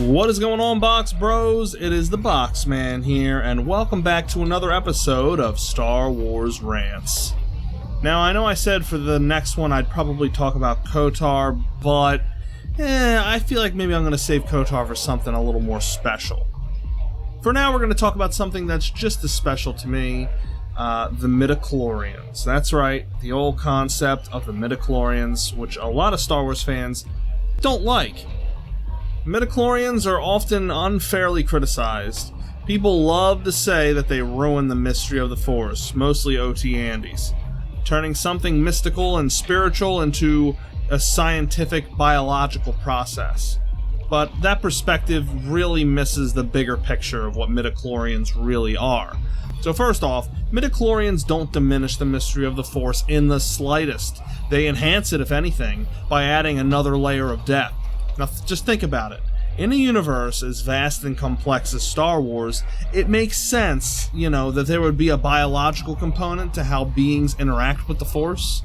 What is going on, Box Bros? It is the Box Man here, and welcome back to another episode of Star Wars Rants. Now, I know I said for the next one I'd probably talk about KOTOR, but I feel like maybe I'm going to save KOTOR for something a little more special. For now, we're going to talk about something that's just as special to me, the Midichlorians. That's right, the old concept of the Midichlorians, which a lot of Star Wars fans don't like. Midichlorians are often unfairly criticized. People love to say that they ruin the mystery of the Force, mostly OT Andes, turning something mystical and spiritual into a scientific biological process. But that perspective really misses the bigger picture of what midichlorians really are. So first off, midichlorians don't diminish the mystery of the Force in the slightest. They enhance it, if anything, by adding another layer of depth. Now, just think about it. In a universe as vast and complex as Star Wars, it makes sense, that there would be a biological component to how beings interact with the Force.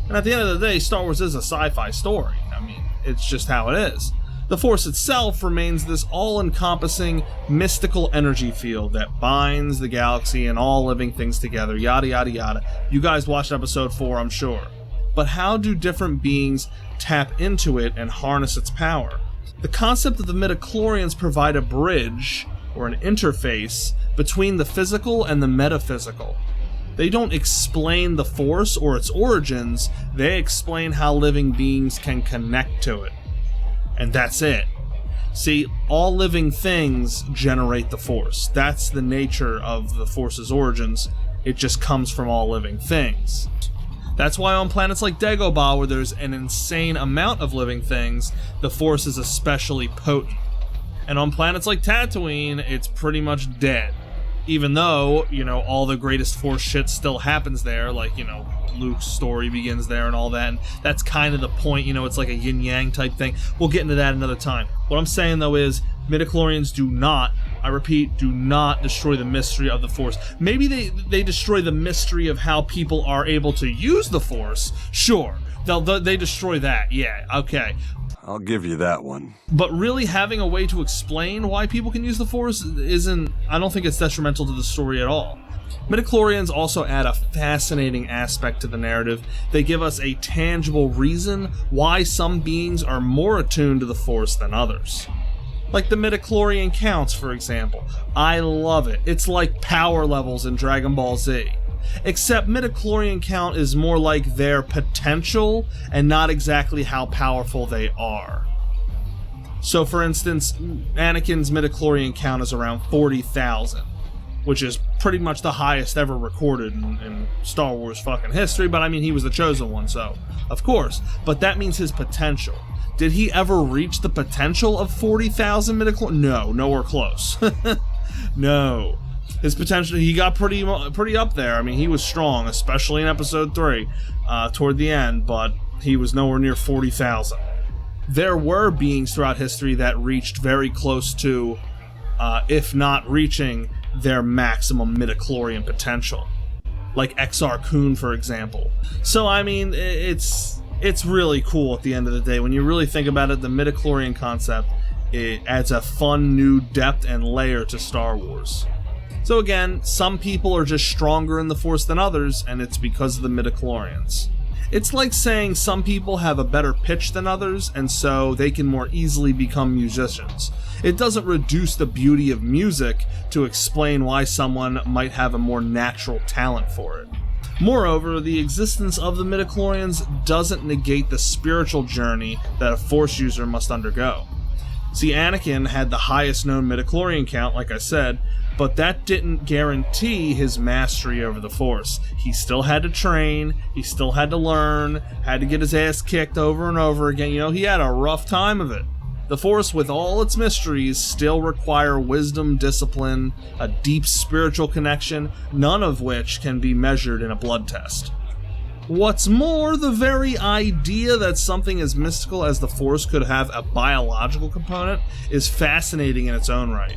And at the end of the day, Star Wars is a sci-fi story. I mean, it's just how it is. The Force itself remains this all-encompassing, mystical energy field that binds the galaxy and all living things together, yada yada yada. You guys watched episode 4, I'm sure. But how do different beings tap into it and harness its power? The concept of the midichlorians provide a bridge, or an interface, between the physical and the metaphysical. They don't explain the Force or its origins, they explain how living beings can connect to it. And that's it. See, all living things generate the Force. That's the nature of the Force's origins. It just comes from all living things. That's why on planets like Dagobah, where there's an insane amount of living things, the Force is especially potent. And on planets like Tatooine, it's pretty much dead. Even though, all the greatest Force shit still happens there, like, Luke's story begins there and all that, and that's kind of the point, it's like a yin-yang type thing. We'll get into that another time. What I'm saying, though, is midichlorians do not, I repeat, do not destroy the mystery of the Force. Maybe they destroy the mystery of how people are able to use the Force. Sure, they destroy that, yeah, okay. I'll give you that one. But really having a way to explain why people can use the Force I don't think it's detrimental to the story at all. Midichlorians also add a fascinating aspect to the narrative. They give us a tangible reason why some beings are more attuned to the Force than others. Like the midichlorian counts, for example. I love it. It's like power levels in Dragon Ball Z. Except midichlorian count is more like their potential and not exactly how powerful they are. So for instance, Anakin's midichlorian count is around 40,000, which is pretty much the highest ever recorded in Star Wars fucking history, but I mean, he was the chosen one, so of course. But that means his potential. Did he ever reach the potential of 40,000 midichlorians? No, nowhere close. No. His potential, he got pretty up there. I mean, he was strong, especially in episode 3, toward the end, but he was nowhere near 40,000. There were beings throughout history that reached very close to, if not reaching, their maximum midichlorian potential. Like Exar Kun, for example. So, I mean, it's really cool at the end of the day. When you really think about it, the midichlorian concept, it adds a fun new depth and layer to Star Wars. So again, some people are just stronger in the Force than others, and it's because of the midichlorians. It's like saying some people have a better pitch than others, and so they can more easily become musicians. It doesn't reduce the beauty of music to explain why someone might have a more natural talent for it. Moreover, the existence of the midichlorians doesn't negate the spiritual journey that a Force user must undergo. See, Anakin had the highest known midichlorian count, like I said, but that didn't guarantee his mastery over the Force. He still had to train, he still had to learn, had to get his ass kicked over and over again. He had a rough time of it. The Force, with all its mysteries, still require wisdom, discipline, a deep spiritual connection, none of which can be measured in a blood test. What's more, the very idea that something as mystical as the Force could have a biological component is fascinating in its own right.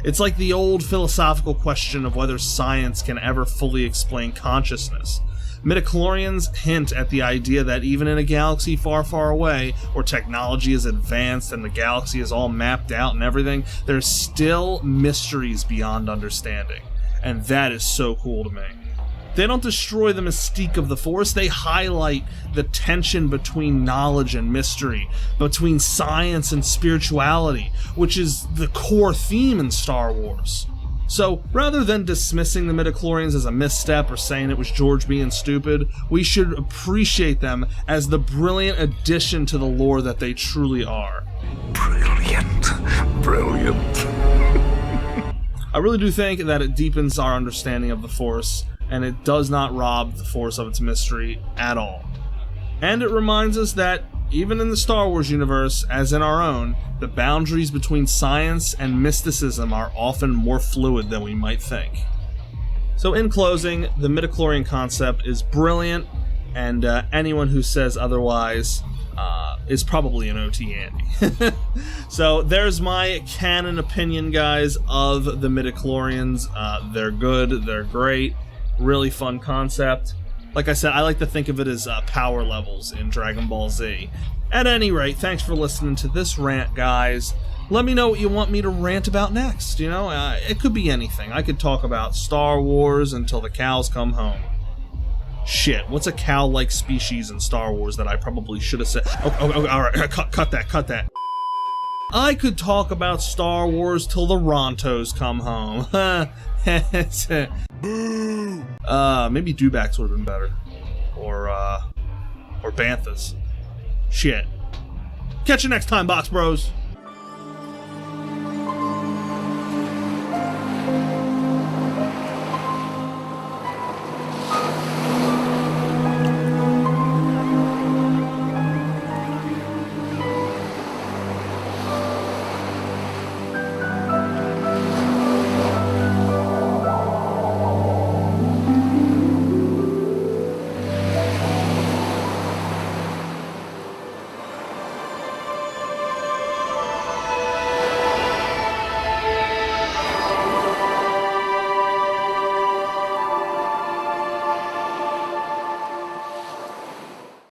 It's like the old philosophical question of whether science can ever fully explain consciousness. Midichlorians hint at the idea that even in a galaxy far, far away, where technology is advanced and the galaxy is all mapped out and everything, there's still mysteries beyond understanding. And that is so cool to me. They don't destroy the mystique of the Force, they highlight the tension between knowledge and mystery, between science and spirituality, which is the core theme in Star Wars. So, rather than dismissing the Midichlorians as a misstep or saying it was George being stupid, we should appreciate them as the brilliant addition to the lore that they truly are. Brilliant. Brilliant. I really do think that it deepens our understanding of the Force, and it does not rob the Force of its mystery at all. And it reminds us that, even in the Star Wars universe, as in our own, the boundaries between science and mysticism are often more fluid than we might think. So in closing, the midichlorian concept is brilliant, and anyone who says otherwise is probably an OT Andy. So there's my canon opinion, guys, of the midichlorians. They're good, they're great, really fun concept. Like I said, I like to think of it as power levels in Dragon Ball Z. At any rate, thanks for listening to this rant, guys. Let me know what you want me to rant about next, you know? It could be anything. I could talk about Star Wars until the cows come home. Shit, what's a cow-like species in Star Wars that I probably should have said? Alright, cut that. I could talk about Star Wars till the Rontos come home. Boo! Maybe Dewbacks would have been better. Or Banthas. Shit. Catch you next time, Box Bros!